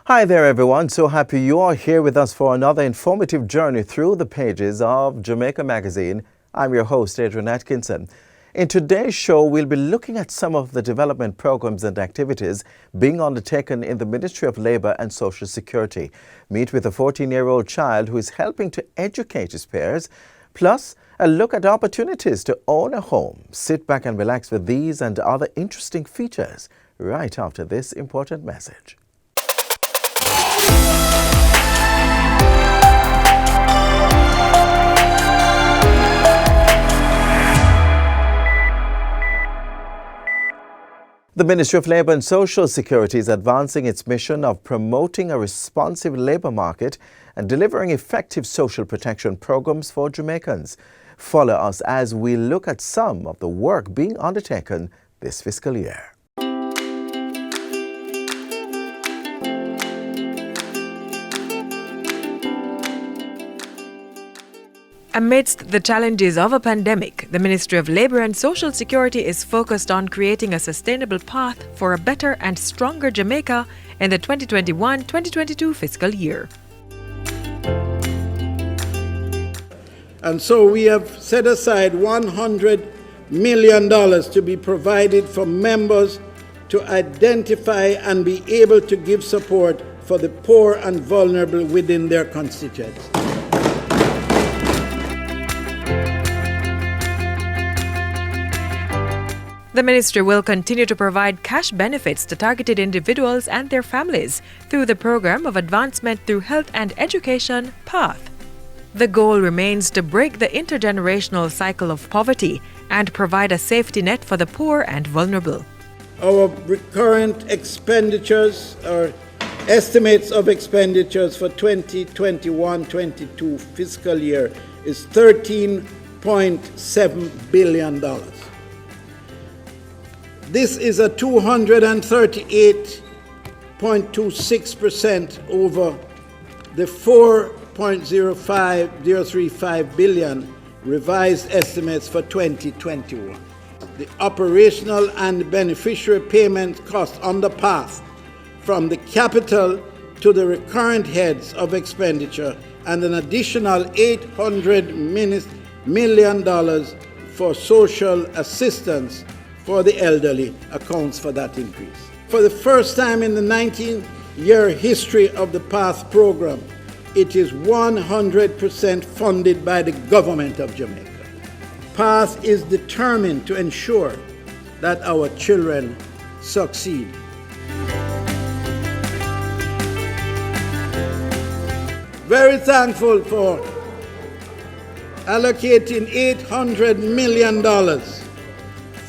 Hi there everyone, so happy you are here with us for another informative journey through the pages of Jamaica Magazine. I'm your host, Adrian Atkinson. In today's show, we'll be looking at some of the development programs and activities being undertaken in the Ministry of Labour and Social Security. Meet with a 14-year-old child who is helping to educate his peers, plus a look at opportunities to own a home. Sit back and relax with these and other interesting features right after this important message. The Ministry of Labour and Social Security is advancing its mission of promoting a responsive labour market and delivering effective social protection programs for Jamaicans. Follow us as we look at some of the work being undertaken this fiscal year. Amidst the challenges of a pandemic, the Ministry of Labour and Social Security is focused on creating a sustainable path for a better and stronger Jamaica in the 2021-2022 fiscal year. And so we have set aside $100 million to be provided for members to identify and be able to give support for the poor and vulnerable within their constituents. The ministry will continue to provide cash benefits to targeted individuals and their families through the Program of Advancement Through Health and Education, PATH. The goal remains to break the intergenerational cycle of poverty and provide a safety net for the poor and vulnerable. Our recurrent expenditures, or estimates of expenditures for 2021-22 fiscal year is $13.7 billion. This is a 238.26% over the $4.035 billion revised estimates for 2021. The operational and beneficiary payment cost on the path from the capital to the recurrent heads of expenditure and an additional $800 million for social assistance for the elderly accounts for that increase. For the first time in the 19-year history of the PATH program, it is 100% funded by the government of Jamaica. PATH is determined to ensure that our children succeed. Very thankful for allocating $800 million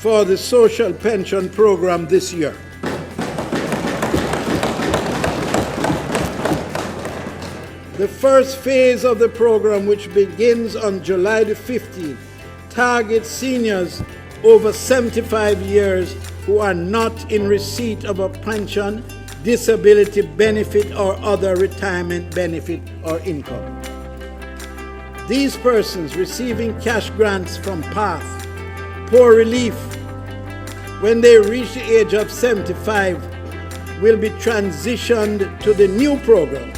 for the social pension program this year. The first phase of the program, which begins on July the 15th, targets seniors over 75 years who are not in receipt of a pension, disability benefit, or other retirement benefit or income. These persons receiving cash grants from PATH, Poor Relief, when they reach the age of 75, will be transitioned to the new program.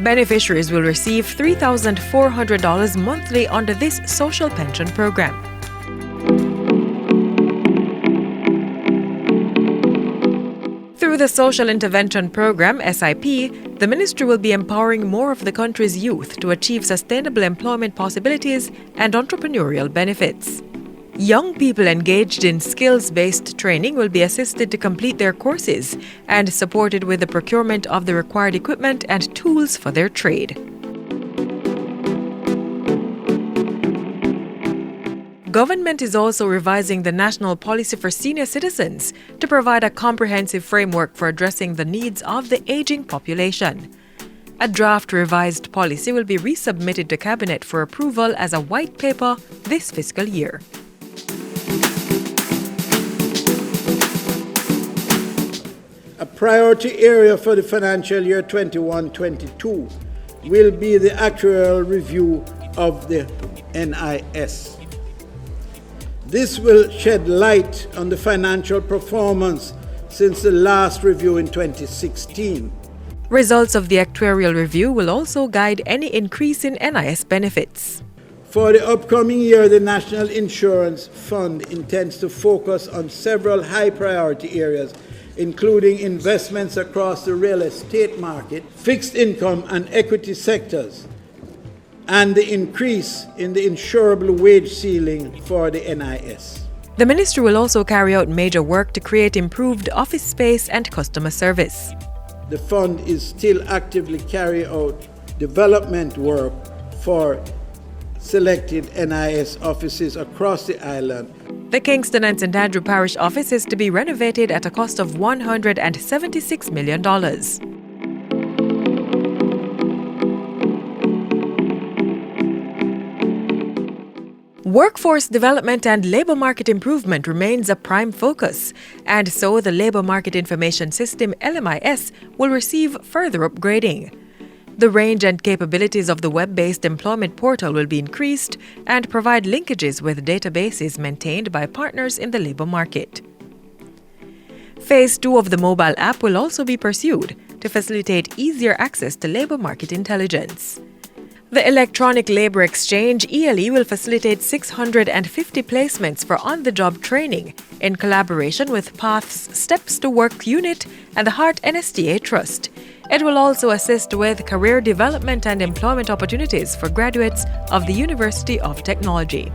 Beneficiaries will receive $3,400 monthly under this social pension program. Through the Social Intervention Program, SIP, the ministry will be empowering more of the country's youth to achieve sustainable employment possibilities and entrepreneurial benefits. Young people engaged in skills-based training will be assisted to complete their courses and supported with the procurement of the required equipment and tools for their trade. Government is also revising the national policy for senior citizens to provide a comprehensive framework for addressing the needs of the aging population. A draft revised policy will be resubmitted to Cabinet for approval as a white paper this fiscal year. A priority area for the financial year 21-22 will be the actuarial review of the NIS. This will shed light on the financial performance since the last review in 2016. Results of the actuarial review will also guide any increase in NIS benefits. For the upcoming year, the National Insurance Fund intends to focus on several high-priority areas, including investments across the real estate market, fixed income and equity sectors, and the increase in the insurable wage ceiling for the NIS. The ministry will also carry out major work to create improved office space and customer service. The fund is still actively carrying out development work for selected NIS offices across the island. The Kingston and St. Andrew Parish office is to be renovated at a cost of $176 million. Workforce development and labour market improvement remains a prime focus, and so the Labour Market Information System LMIS will receive further upgrading. The range and capabilities of the web-based employment portal will be increased and provide linkages with databases maintained by partners in the labour market. Phase 2 of the mobile app will also be pursued to facilitate easier access to labour market intelligence. The Electronic Labour Exchange ELE will facilitate 650 placements for on-the-job training in collaboration with Path's Steps to Work unit and the Heart NSTA Trust. It will also assist with career development and employment opportunities for graduates of the University of Technology.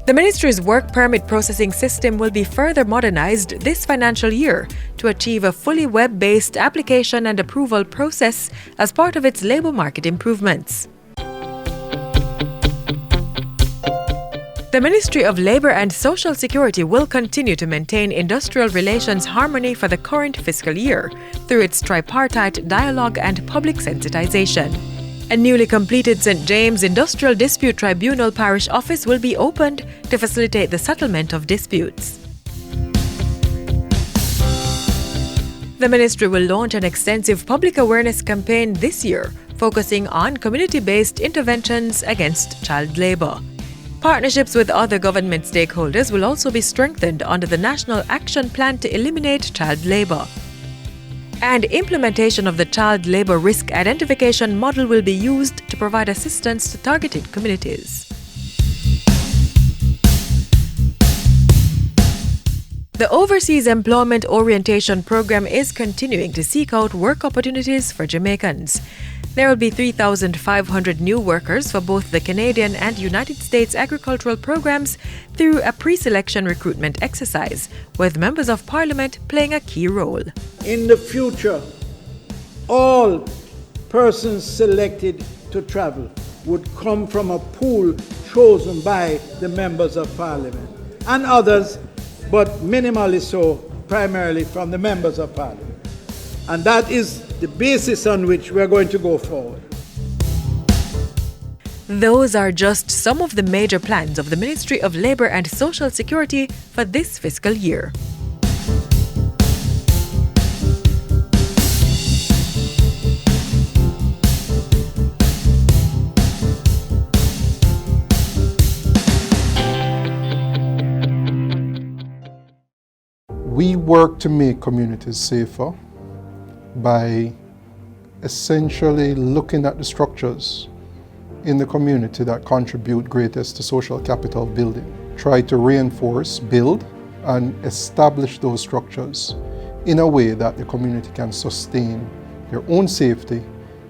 The Ministry's work permit processing system will be further modernized this financial year to achieve a fully web-based application and approval process as part of its labour market improvements. The Ministry of Labour and Social Security will continue to maintain industrial relations harmony for the current fiscal year through its tripartite dialogue and public sensitization. A newly completed St. James Industrial Dispute Tribunal Parish Office will be opened to facilitate the settlement of disputes. The Ministry will launch an extensive public awareness campaign this year, focusing on community-based interventions against child labour. Partnerships with other government stakeholders will also be strengthened under the National Action Plan to eliminate child labour. And implementation of the child labour risk identification model will be used to provide assistance to targeted communities. The Overseas Employment Orientation Program is continuing to seek out work opportunities for Jamaicans. There will be 3,500 new workers for both the Canadian and United States agricultural programs through a pre-selection recruitment exercise, with members of Parliament playing a key role. In the future, all persons selected to travel would come from a pool chosen by the members of Parliament, and others, but minimally so, primarily from the members of Parliament. And that is the basis on which we're going to go forward. Those are just some of the major plans of the Ministry of Labour and Social Security for this fiscal year. We work to make communities safer by essentially looking at the structures in the community that contribute greatest to social capital building. Try to reinforce, build, and establish those structures in a way that the community can sustain their own safety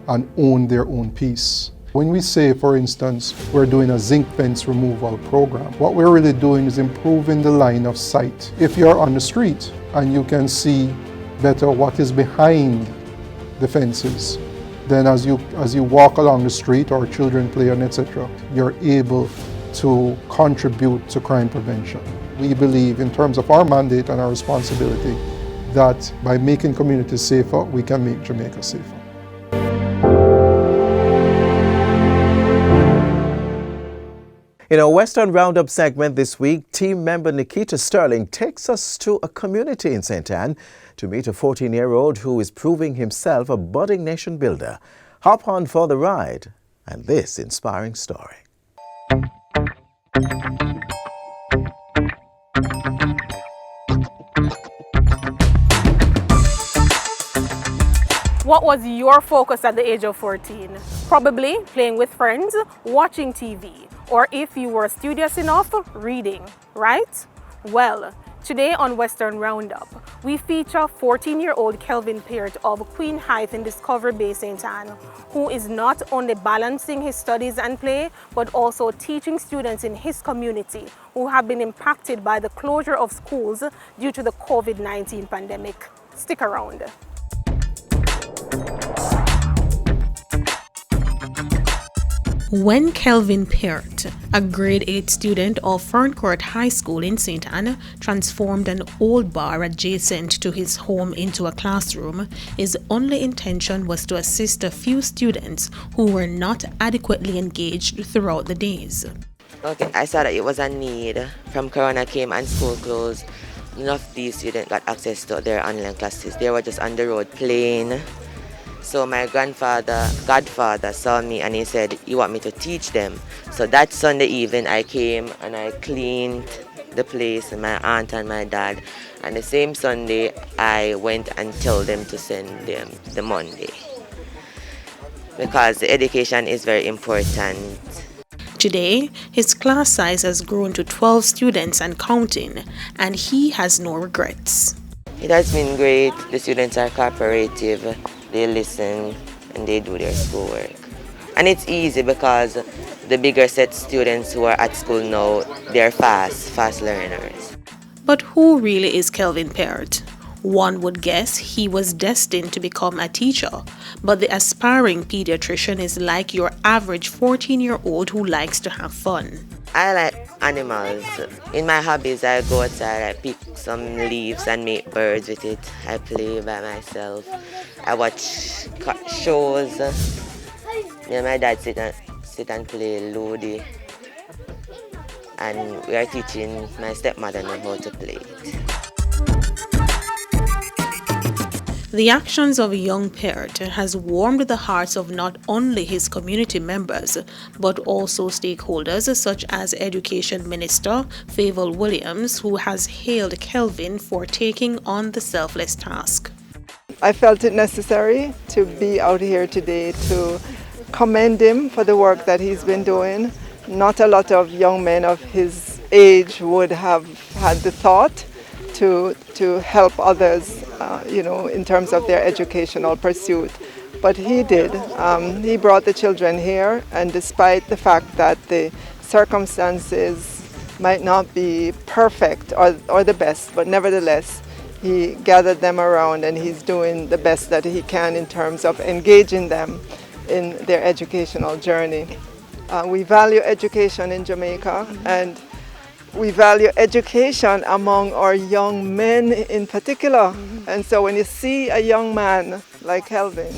and own their own peace. When we say, for instance, we're doing a zinc fence removal program, what we're really doing is improving the line of sight. If you're on the street and you can see better what is behind the fences, then as you walk along the street or children play on etc., you're able to contribute to crime prevention. We believe in terms of our mandate and our responsibility that by making communities safer, we can make Jamaica safer. In our Western Roundup segment this week, team member Nikita Sterling takes us to a community in St. Anne to meet a 14-year-old who is proving himself a budding nation builder. Hop on for the ride and this inspiring story. What was your focus at the age of 14? Probably playing with friends, watching TV, or if you were studious enough, reading, right? Well, today on Western Roundup, we feature 14-year-old Kelvin Peart of Queen Heights in Discovery Bay, St. Anne, who is not only balancing his studies and play, but also teaching students in his community who have been impacted by the closure of schools due to the COVID-19 pandemic. Stick around. When Kelvin Peart, a grade 8 student of Ferncourt High School in St. Anne, transformed an old bar adjacent to his home into a classroom, his only intention was to assist a few students who were not adequately engaged throughout the days. Okay, I saw that it was a need. From Corona came and school closed. None of these students got access to their online classes. They were just on the road playing. So my godfather saw me and he said, "You want me to teach them?" So that Sunday evening I came and I cleaned the place, and my aunt and my dad. And the same Sunday I went and told them to send them the Monday, because the education is very important. Today, his class size has grown to 12 students and counting, and he has no regrets. It has been great. The students are cooperative. They listen and they do their schoolwork. And it's easy because the bigger set students who are at school now, they're fast learners. But who really is Kelvin Peart? One would guess he was destined to become a teacher, but the aspiring pediatrician is like your average 14-year-old who likes to have fun. I like animals. In my hobbies, I go outside, I pick some leaves and make birds with it. I play by myself. I watch shows. Me and my dad sit and play Lodi. And we are teaching my stepmother now how to play it. The actions of young Peart has warmed the hearts of not only his community members, but also stakeholders such as Education Minister Favour Williams, who has hailed Kelvin for taking on the selfless task. I felt it necessary to be out here today to commend him for the work that he's been doing. Not a lot of young men of his age would have had the thought to help others, in terms of their educational pursuit. But he did. He brought the children here, and despite the fact that the circumstances might not be perfect or the best, but nevertheless, he gathered them around and he's doing the best that he can in terms of engaging them in their educational journey. We value education in Jamaica, and we value education among our young men in particular. And so when you see a young man like Kelvin,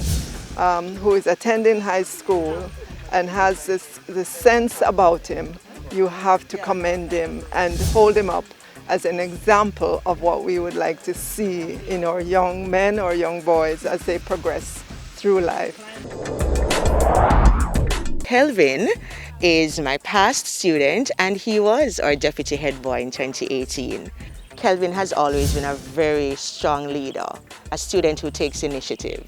who is attending high school and has this sense about him, you have to commend him and hold him up as an example of what we would like to see in our young men or young boys as they progress through life. Kelvin is my past student, and he was our deputy head boy in 2018. Kelvin has always been a very strong leader, a student who takes initiative.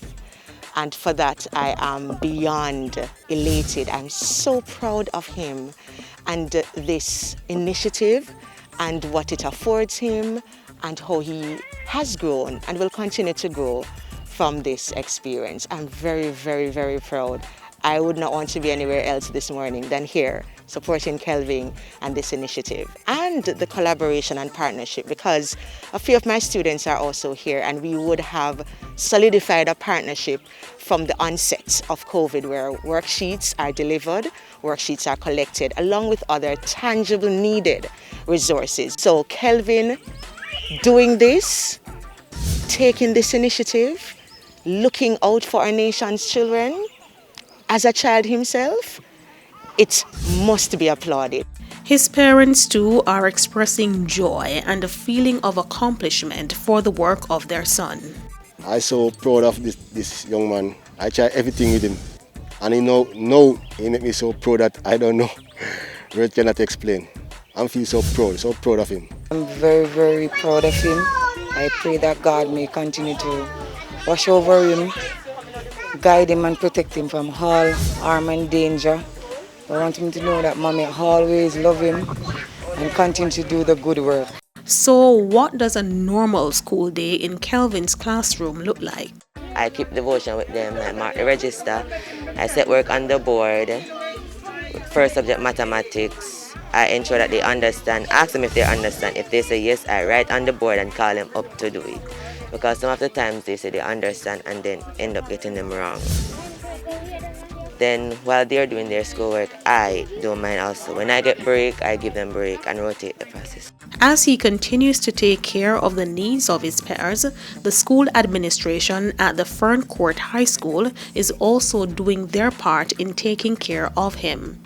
And for that, I am beyond elated. I'm so proud of him and this initiative and what it affords him and how he has grown and will continue to grow from this experience. I'm very, very, very proud. I would not want to be anywhere else this morning than here, supporting Kelvin and this initiative and the collaboration and partnership, because a few of my students are also here, and we would have solidified a partnership from the onset of COVID, where worksheets are delivered, worksheets are collected, along with other tangible needed resources. So Kelvin doing this, taking this initiative, looking out for our nation's children, as a child himself, it must be applauded. His parents too are expressing joy and a feeling of accomplishment for the work of their son. I'm so proud of this young man. I try everything with him. And he make me so proud that I don't know. Words cannot explain. I feel so proud of him. I'm very, very proud of him. I pray that God may continue to watch over him guide him and protect him from all harm and danger. I want him to know that mommy always love him and continue to do the good work. So, what does a normal school day in Kelvin's classroom look like? I keep devotion with them, I mark the register, I set work on the board, first subject mathematics, I ensure that they understand, ask them if they understand. If they say yes, I write on the board and call them up to do it. Because some of the times they say they understand and then end up getting them wrong. Then while they're doing their schoolwork, I do mine also. When I get break, I give them break and rotate the process. As he continues to take care of the needs of his peers, the school administration at the Fern Court High School is also doing their part in taking care of him.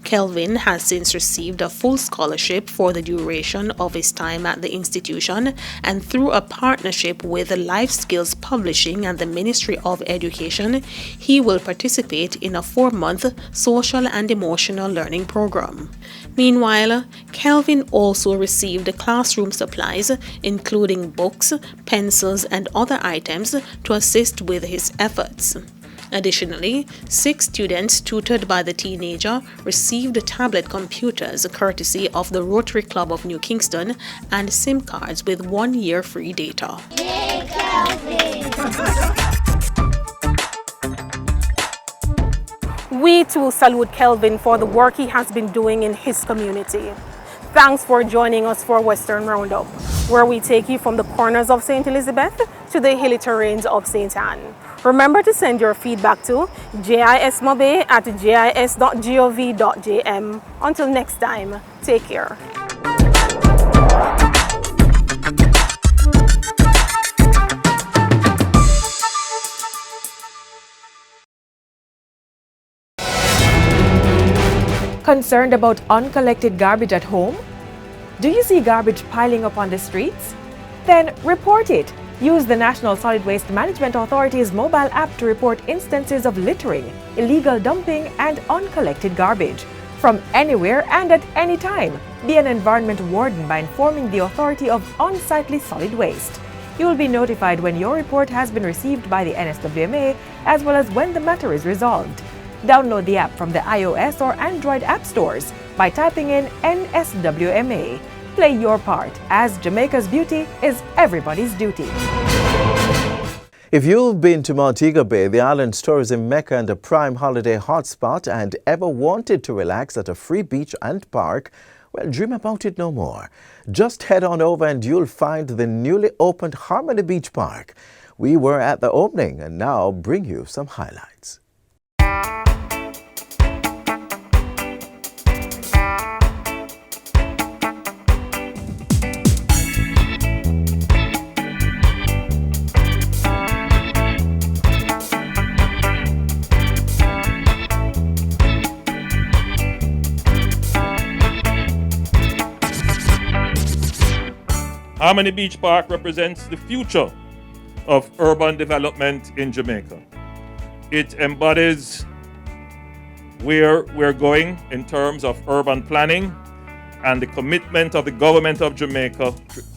Kelvin has since received a full scholarship for the duration of his time at the institution, and through a partnership with Life Skills Publishing and the Ministry of Education, he will participate in a 4-month social and emotional learning program. Meanwhile, Kelvin also received classroom supplies, including books, pencils, and other items to assist with his efforts. Additionally, 6 students tutored by the teenager received tablet computers courtesy of the Rotary Club of New Kingston and SIM cards with 1 year free data. Yay, Kelvin! We too salute Kelvin for the work he has been doing in his community. Thanks for joining us for Western Roundup, where we take you from the corners of St. Elizabeth to the hilly terrains of St. Anne. Remember to send your feedback to jismobe@jis.gov.jm. Until next time, take care. Concerned about uncollected garbage at home? Do you see garbage piling up on the streets? Then report it. Use the National Solid Waste Management Authority's mobile app to report instances of littering, illegal dumping, and uncollected garbage. From anywhere and at any time, be an environment warden by informing the authority of unsightly solid waste. You will be notified when your report has been received by the NSWMA, as well as when the matter is resolved. Download the app from the iOS or Android app stores by typing in NSWMA. Play your part, as Jamaica's beauty is everybody's duty. If you've been to Montego Bay, the island's tourism mecca and a prime holiday hotspot, and ever wanted to relax at a free beach and park, well, dream about it no more. Just head on over and you'll find the newly opened Harmony Beach Park. We were at the opening and now bring you some highlights. Harmony Beach Park represents the future of urban development in Jamaica. It embodies where we're going in terms of urban planning and the commitment of the government of Jamaica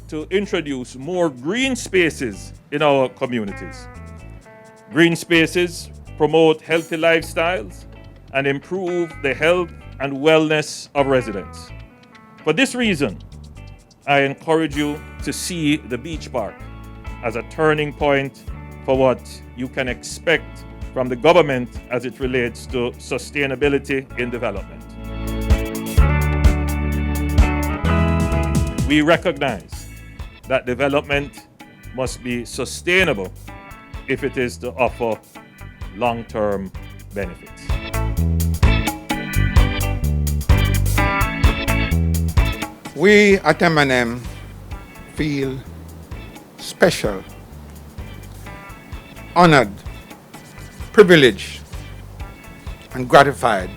to introduce more green spaces in our communities. Green spaces promote healthy lifestyles and improve the health and wellness of residents. For this reason, I encourage you to see the beach park as a turning point for what you can expect from the government as it relates to sustainability in development. We recognize that development must be sustainable if it is to offer long-term benefits. We at M&M feel special, honored, privileged, and gratified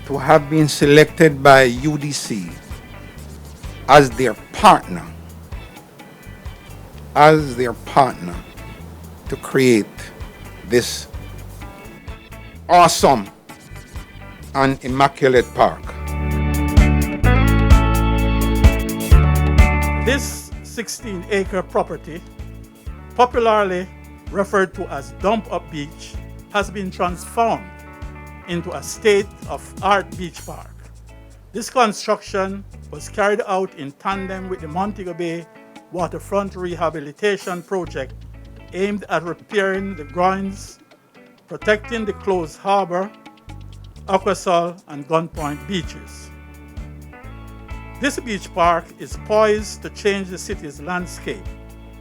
to have been selected by UDC as their partner to create this awesome and immaculate park. This 16-acre property, popularly referred to as Dump Up Beach, has been transformed into a state-of-art beach park. This construction was carried out in tandem with the Montego Bay Waterfront Rehabilitation Project aimed at repairing the grounds, protecting the closed harbor, Aquasol and Gunpoint beaches. This beach park is poised to change the city's landscape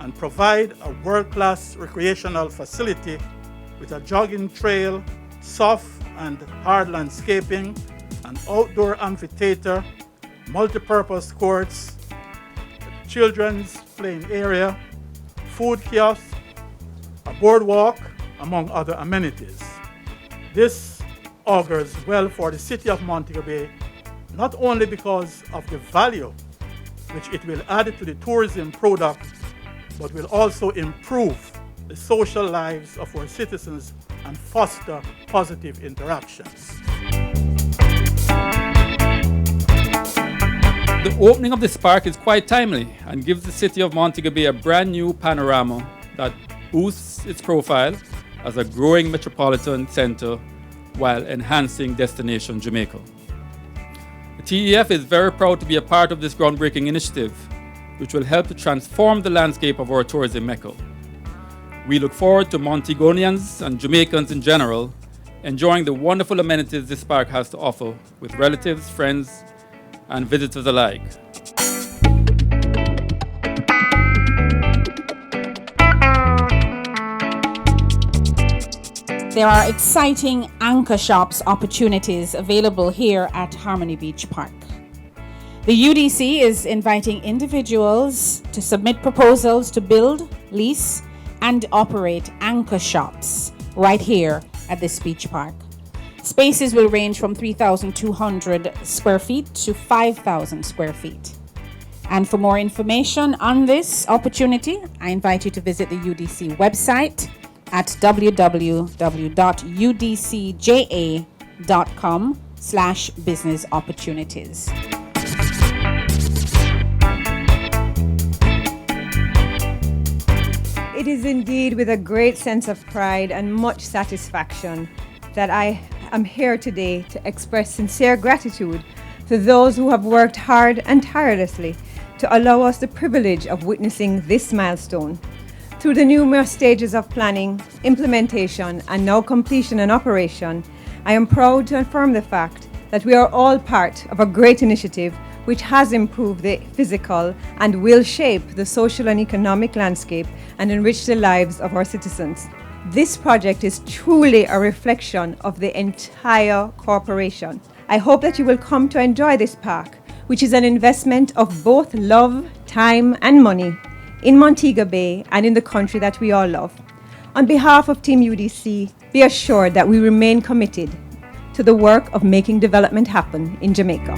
and provide a world-class recreational facility with a jogging trail, soft and hard landscaping, an outdoor amphitheater, multi-purpose courts, children's playing area, food kiosk, a boardwalk, among other amenities. This augurs well for the city of Montego Bay, not only because of the value which it will add to the tourism product, but will also improve the social lives of our citizens and foster positive interactions. The opening of this park is quite timely and gives the city of Montego Bay a brand new panorama that boosts its profile as a growing metropolitan center while enhancing destination Jamaica. The TEF is very proud to be a part of this groundbreaking initiative, which will help to transform the landscape of our tourism mecca. We look forward to Montegonians and Jamaicans in general enjoying the wonderful amenities this park has to offer with relatives, friends, and visitors alike. There are exciting anchor shops opportunities available here at Harmony Beach Park. The UDC is inviting individuals to submit proposals to build, lease, and operate anchor shops right here at this beach park. Spaces will range from 3,200 square feet to 5,000 square feet. And for more information on this opportunity, I invite you to visit the UDC website at www.udcja.com/business opportunities. It is indeed with a great sense of pride and much satisfaction that I am here today to express sincere gratitude to those who have worked hard and tirelessly to allow us the privilege of witnessing this milestone. Through the numerous stages of planning, implementation, and now completion and operation, I am proud to affirm the fact that we are all part of a great initiative which has improved the physical and will shape the social and economic landscape and enrich the lives of our citizens. This project is truly a reflection of the entire corporation. I hope that you will come to enjoy this park, which is an investment of both love, time, and money in Montego Bay and in the country that we all love. On behalf of Team UDC, be assured that we remain committed to the work of making development happen in Jamaica.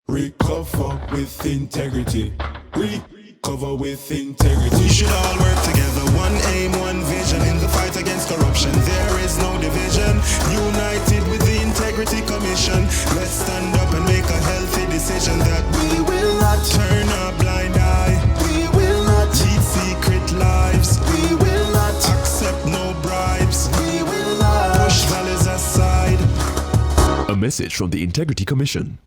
Recover with integrity. Recover with integrity. We should all work together. One aim, one vision. In the fight against corruption, there is no division. United with the Integrity Commission. Let's stand up and make a healthy decision that we will not turn a blind eye. We will not cheat secret lives. We will not accept no bribes. We will not push values aside. A message from the Integrity Commission.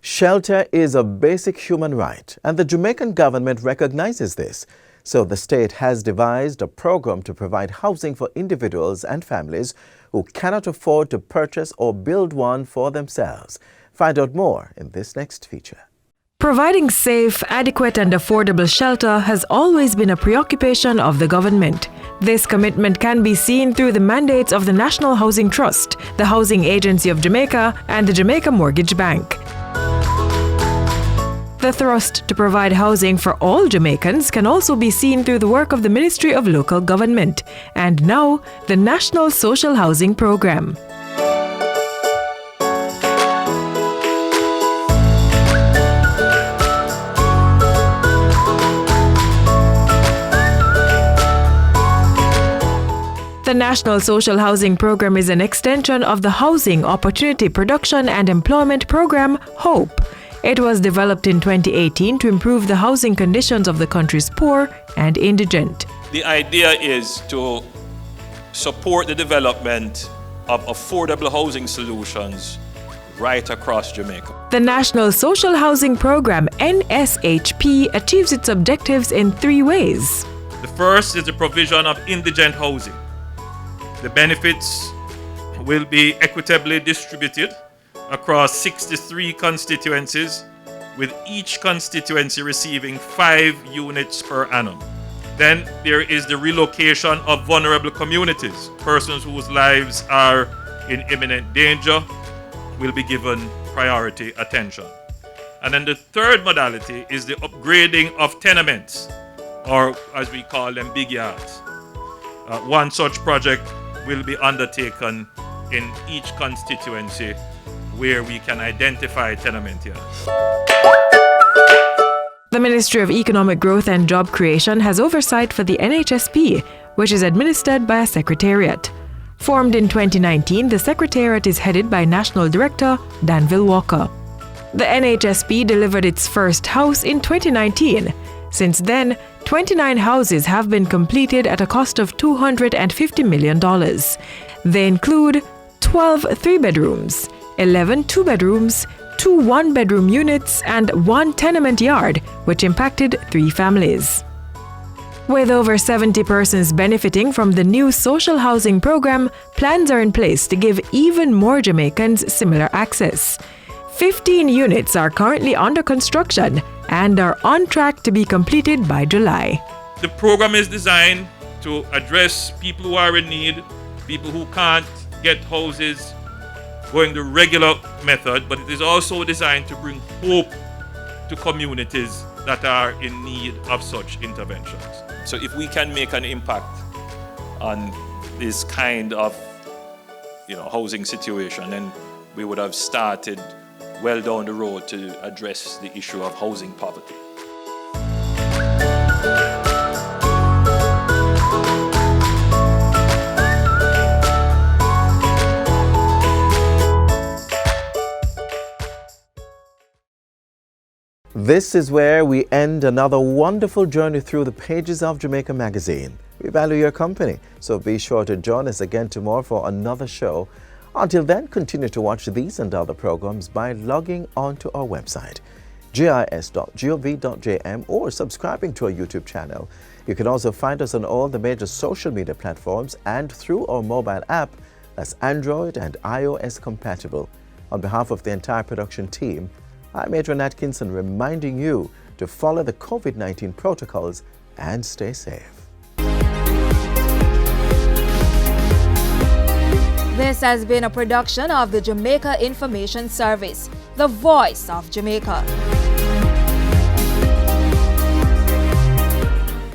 Shelter is a basic human right, and the Jamaican government recognizes this. So the state has devised a program to provide housing for individuals and families who cannot afford to purchase or build one for themselves. Find out more in this next feature. Providing safe, adequate and affordable shelter has always been a preoccupation of the government. This commitment can be seen through the mandates of the National Housing Trust, the Housing Agency of Jamaica and the Jamaica Mortgage Bank. The thrust to provide housing for all Jamaicans can also be seen through the work of the Ministry of Local Government and now the National Social Housing Program. The The National Social Housing Program is an extension of the Housing Opportunity Production and Employment Program, HOPE. It was developed in 2018 to improve the housing conditions of the country's poor and indigent. The idea is to support the development of affordable housing solutions right across Jamaica. The National Social Housing Program, NSHP, achieves its objectives in 3 ways. The first is the provision of indigent housing. The benefits will be equitably distributed across 63 constituencies, with each constituency receiving 5 units per annum. Then there is the relocation of vulnerable communities. Persons whose lives are in imminent danger will be given priority attention. And then the third modality is the upgrading of tenements, or as we call them, big yards. One such project will be undertaken in each constituency where we can identify tenement yards. The Ministry of Economic Growth and Job Creation has oversight for the NHSP, which is administered by a secretariat. Formed in 2019, the secretariat is headed by National Director Danville Walker. The NHSP delivered its first house in 2019. Since then, 29 houses have been completed at a cost of $250 million. They include 12 3-bedrooms, 11 2-bedrooms, 2 1-bedroom units, and 1 tenement yard, which impacted 3 families. With over 70 persons benefiting from the new social housing program, plans are in place to give even more Jamaicans similar access. 15 units are currently under construction and are on track to be completed by July. The program is designed to address people who are in need, people who can't get houses going the regular method, but it is also designed to bring hope to communities that are in need of such interventions. So if we can make an impact on this kind of housing situation, then we would have started well down the road to address the issue of housing poverty. This is where we end another wonderful journey through the pages of Jamaica Magazine. We value your company, so be sure to join us again tomorrow for another show. Until then, continue to watch these and other programs by logging on to our website, gis.gov.jm, or subscribing to our YouTube channel. You can also find us on all the major social media platforms and through our mobile app that's Android and iOS compatible. On behalf of the entire production team, I'm Adrian Atkinson, reminding you to follow the COVID-19 protocols and stay safe. This has been a production of the Jamaica Information Service, the voice of Jamaica.